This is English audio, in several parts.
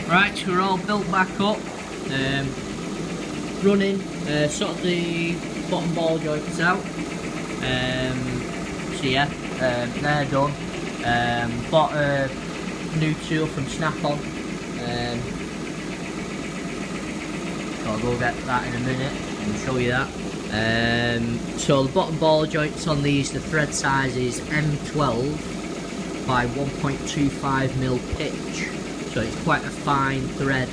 Right, so we're all built back up, running, sort the bottom ball joints out, so yeah, they're done. Bought a new tool from Snap-on, so I'll go get that in a minute and show you that. So the bottom ball joints on these, the thread size is M12 by 1.25mm pitch. So it's quite a fine thread,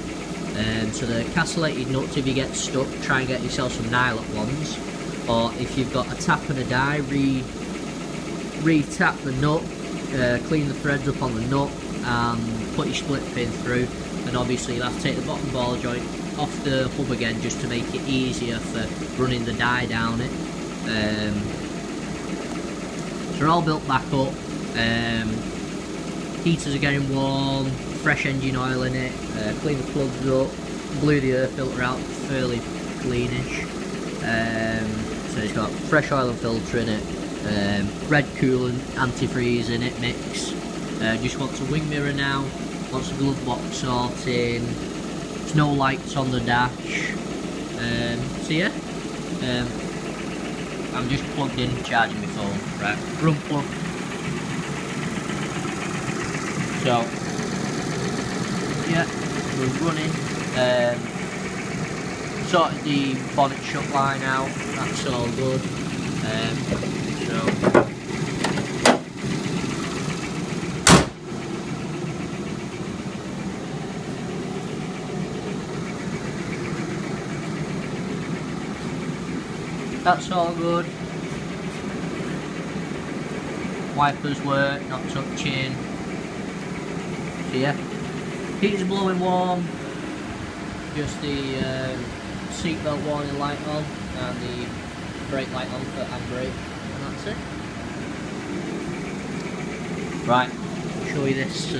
so the castellated nuts, if you get stuck, try and get yourself some nylock ones, or if you've got a tap and a die, re-tap the nut, clean the threads up on the nut and put your split pin through, and obviously you'll have to take the bottom ball joint off the hub again just to make it easier for running the die down it. So they're all built back up, heaters are getting warm, fresh engine oil in it, clean the plugs up, blew the air filter out, fairly cleanish. So it's got fresh oil and filter in it, red coolant, antifreeze in it mix. Just wants a wing mirror now, wants a glove box sorting, there's no lights on the dash. So yeah, I'm just plugged in charging my phone, right, front plug. So yeah, we're running, sorted the bonnet shut line out, that's all good. That's all good. Wipers work, not touching. So yeah. Heater's blowing warm, just the seatbelt warning light on and the brake light on for handbrake, and that's it. Right, I'll show you this.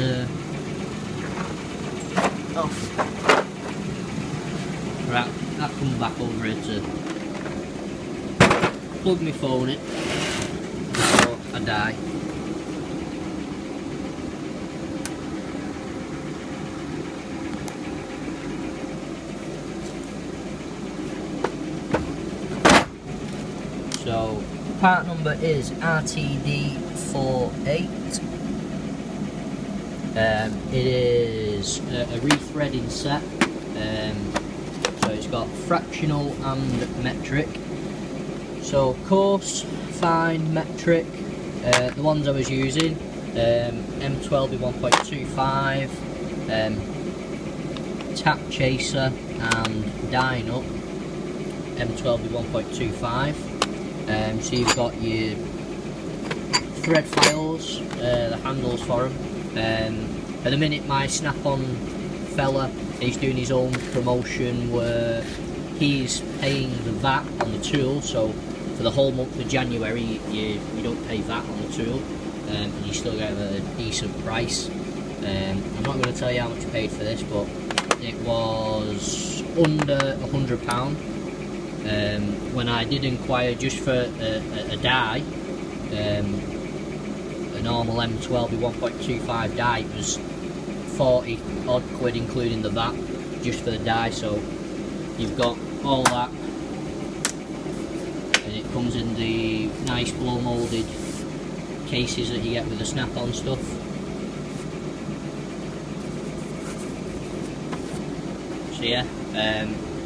Right, that comes back over here to plug my phone in before I die. So part number is RTD48. It is a rethreading set. So it's got fractional and metric. So coarse, fine, metric. The ones I was using, M12 by 1.25, tap chaser and die nut, M12 by 1.25. So you've got your thread files, the handles for them. At the minute my Snap-on fella, he's doing his own promotion where he's paying the VAT on the tool, so for the whole month of January you don't pay VAT on the tool, and you still get a decent price. I'm not going to tell you how much I paid for this, but it was under £100. When I did inquire just for a die, a normal M12 with 1.25 die, it was 40 odd quid including the VAT just for the die. So you've got all that, and it comes in the nice blow moulded cases that you get with the Snap-on stuff. So yeah,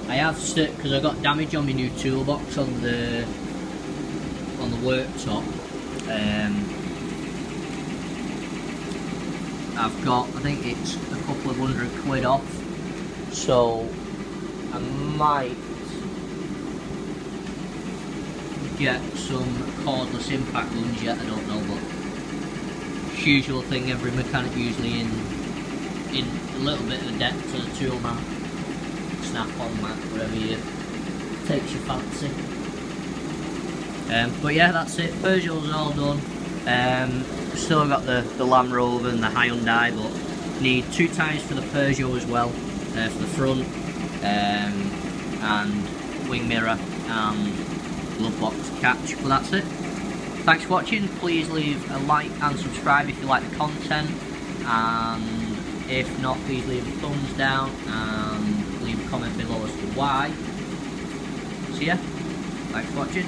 I have because I got damage on my new toolbox on the worktop. I've got, I think it's a couple of £100 off, so I might get some cordless impact guns yet, I don't know, but it's the usual thing, every mechanic usually in a little bit of debt to the tool man, Snap-on mat, whatever you takes your fancy. But yeah, that's it, Peugeot's all done. Still got the Land Rover and the Hyundai, but need 2 tyres for the Peugeot as well, for the front, and wing mirror and glove box catch, but that's it. Thanks for watching, please leave a like and subscribe if you like the content, and If not, please leave a thumbs down and leave a comment below as to why. So yeah, thanks for watching.